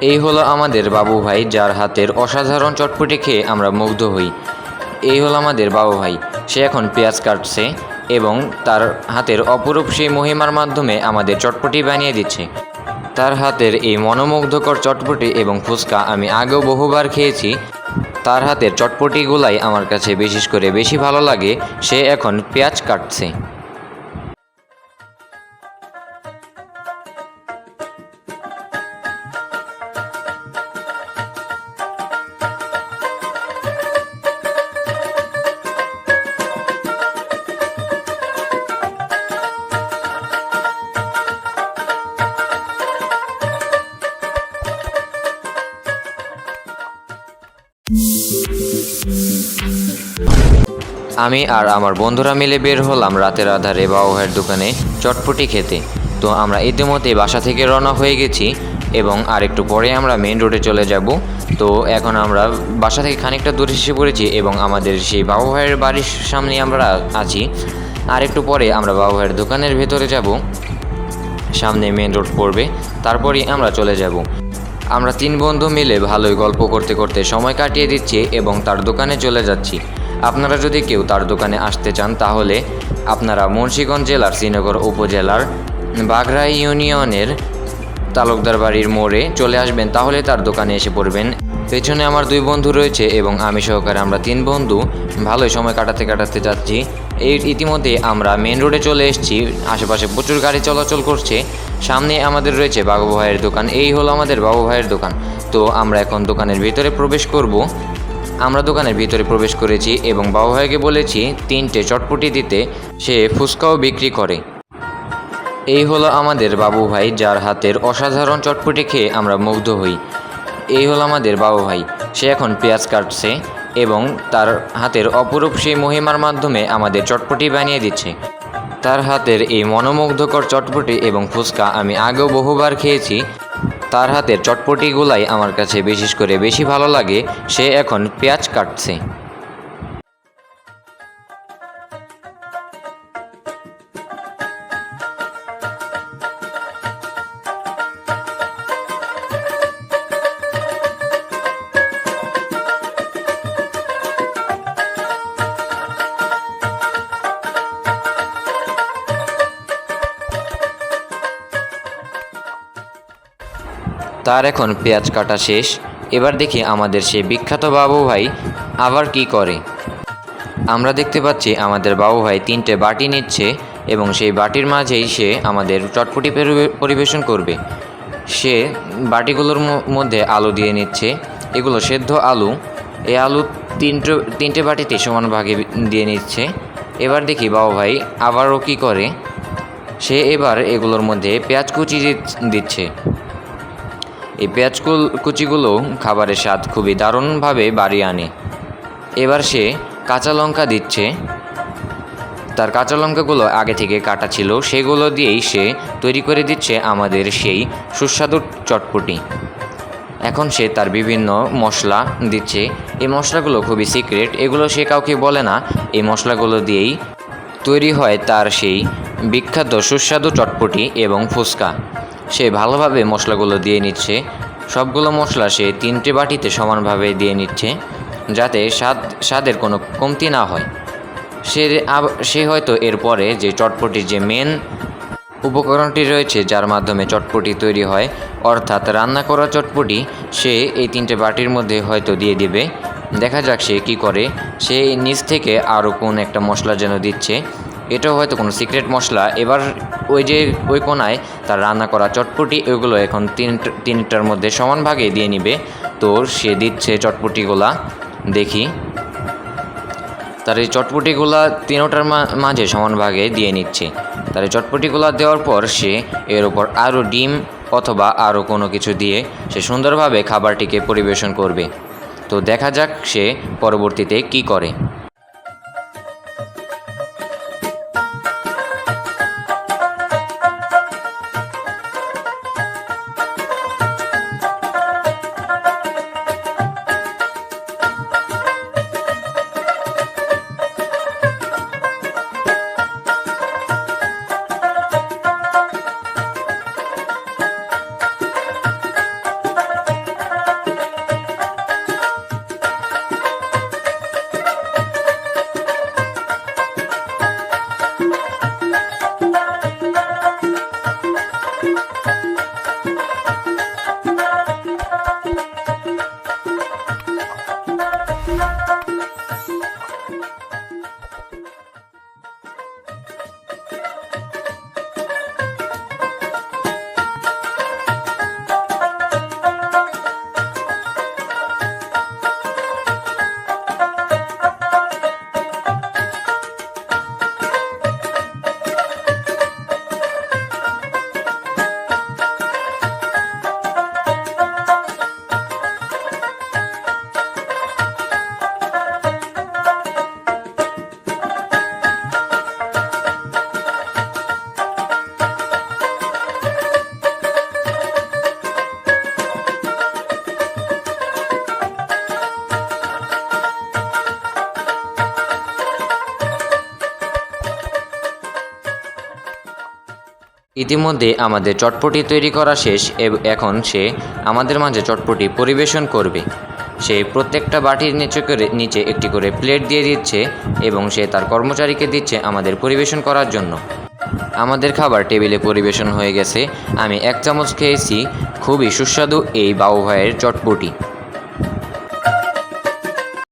এই হলো আমাদের বাবু ভাই, যার হাতের অসাধারণ চটপটি খেয়ে আমরা মুগ্ধ হই। এই হলো আমাদের বাবু ভাই, সে এখন পেঁয়াজ কাটছে এবং তার হাতের অপরূপ সেই মহিমার মাধ্যমে আমাদের চটপটি বানিয়ে দিচ্ছে। তার হাতের এই মনোমুগ্ধকর চটপটি এবং ফুচকা আমি আগেও বহুবার খেয়েছি। তার হাতের চটপটিগুলাই আমার কাছে বিশেষ করে বেশি ভালো লাগে। সে এখন পেঁয়াজ কাটছে। আমি আর আমার বন্ধুরা মিলে বের হলাম রাতের আধারে বাবু ভাইয়ের দোকানে চটপটি খেতে। তো আমরা ইতিমধ্যেই বাসা থেকে রওনা হয়ে গেছি এবং আর একটু পরে আমরা মেইন রোডে চলে যাব। তো এখন আমরা বাসা থেকে খানিকটা দূরে এসে পড়েছি এবং আমাদের সেই বাবু ভাইয়ের বাড়ির সামনে আমরা আছি। আর একটু পরে আমরা বাবু ভাইয়ের দোকানের ভেতরে যাব, সামনে মেইন রোড পড়বে, তারপরেই আমরা চলে যাব। আমরা 3 বন্ধু মিলে ভালোই গল্প করতে করতে সময় কাটিয়ে দিচ্ছি এবং তার দোকানে চলে যাচ্ছি। আপনারা যদি কেউ তার দোকানে আসতে চান তাহলে আপনারা মুন্সিগঞ্জ জেলার শ্রীনগর উপজেলার বাঘরা ইউনিয়নের তালুকদার বাড়ির মোড়ে চলে আসবেন, তাহলে তার দোকানে এসে পড়বেন। পেছনে আমার 2 বন্ধু রয়েছে এবং আমি সহকারে আমরা 3 বন্ধু ভালোই সময় কাটাতে কাটাতে যাচ্ছি। ইতিমধ্যে আমরা মেন রোডে চলে এসেছি। আশেপাশে প্রচুর গাড়ি চলাচল করছে। সামনে আমাদের রয়েছে বাবু ভাইয়ের দোকান। এই হলো আমাদের বাবু ভাইয়ের দোকান। তো আমরা এখন দোকানের ভিতরে প্রবেশ করব। আমরা দোকানের ভিতরে প্রবেশ করেছি এবং বাবু ভাইকে বলেছি 3টে চটপটি দিতে। সে ফুচকাও বিক্রি করে। এই হলো আমাদের বাবু ভাই, যার হাতের অসাধারণ চটপটি খেয়ে আমরা মুগ্ধ হই। এই হলো আমাদের বাবু ভাই, সে এখন পেঁয়াজ কাটছে এবং তার হাতের অপরূপ সেই মহিমার মাধ্যমে আমাদের চটপটি বানিয়ে দিচ্ছে। তার হাতের এই মনোমুগ্ধকর চটপটি এবং ফুচকা আমি আগেও বহুবার খেয়েছি। তার হাতের চটপটিগুলাই আমার কাছে বিশেষ করে বেশি ভালো লাগে। সে এখন পেঁয়াজ কাটছে। তার এখন পেঁয়াজ কাটা শেষ। এবার দেখি আমাদের সেই বিখ্যাত বাবু ভাই আবার কি করে। আমরা দেখতে পাচ্ছি আমাদের বাবু ভাই 3টে বাটি নিচ্ছে এবং সেই বাটির মাঝেই সে আমাদের চটপটি পরিবেশন করবে। সে বাটিগুলোর মধ্যে আলু দিয়ে নিচ্ছে। এগুলো সেদ্ধ আলু। এই আলু 3টে বাটিতে সমান ভাগে দিয়ে নিচ্ছে। এবার দেখি বাবু ভাই আবারও কি করে। সে এবার এগুলোর মধ্যে পেঁয়াজ কুচি দিচ্ছে। এই পেঁয়াজ কুচিগুলো খাবারের স্বাদ খুবই দারুণভাবে বাড়িয়ে আনে। এবার সে কাঁচা লঙ্কা দিচ্ছে। তার কাঁচা লঙ্কাগুলো আগে থেকে কাটা ছিল, সেগুলো দিয়েই সে তৈরি করে দিচ্ছে আমাদের সেই সুস্বাদু চটপটি। এখন সে তার বিভিন্ন মশলা দিচ্ছে। এই মশলাগুলো খুবই সিক্রেট, এগুলো সে কাউকে বলে না। এই মশলাগুলো দিয়েই তৈরি হয় তার সেই বিখ্যাত সুস্বাদু চটপটি এবং ফুচকা। সে ভালোভাবে মশলাগুলো দিয়ে নিচ্ছে। সবগুলো মশলা সে 3টে বাটিতে সমানভাবে দিয়ে নিচ্ছে, যাতে স্বাদের কোনো কমতি না হয়। সে হয়তো এরপরে যে চটপটির যে মেন উপকরণটি রয়েছে, যার মাধ্যমে চটপটি তৈরি হয়, অর্থাৎ রান্না করা চটপটি, সে এই 3টে বাটির মধ্যে হয়তো দিয়ে দিবে। দেখা যাক সে কি করে। সে নিচ থেকে আরও কোন একটা মশলা যেন দিচ্ছে। এটাও হয়তো কোনো সিক্রেট মশলা। এবার ওই কোনায় তার রান্না করা চটপটি, ওইগুলো এখন 3টার মধ্যে সমান ভাগে দিয়ে নিবে। তো সে দিচ্ছে চটপটিগুলা। দেখি তার এই চটপটিগুলা 3টার মাঝে সমান ভাগে দিয়ে নিচ্ছে। তার এই চটপটিগুলা দেওয়ার পর সে এর উপর আরও ডিম অথবা আরও কোনো কিছু দিয়ে সে সুন্দরভাবে খাবারটিকে পরিবেশন করবে। তো দেখা যাক সে পরবর্তীতে কি করে। ইতিমধ্যে আমাদের চটপটি তৈরি করা শেষ। এখন সে আমাদের মাঝে চটপটি পরিবেশন করবে। সে প্রত্যেকটা বাটির নিচে একটি করে প্লেট দিয়ে দিচ্ছে এবং সে তার কর্মচারীকে দিচ্ছে আমাদের পরিবেশন করার জন্য। আমাদের খাবার টেবিলে পরিবেশন হয়ে গেছে। আমি 1 চামচ খেয়েছি। খুবই সুস্বাদু এই বাবু ভাইয়ের চটপটি।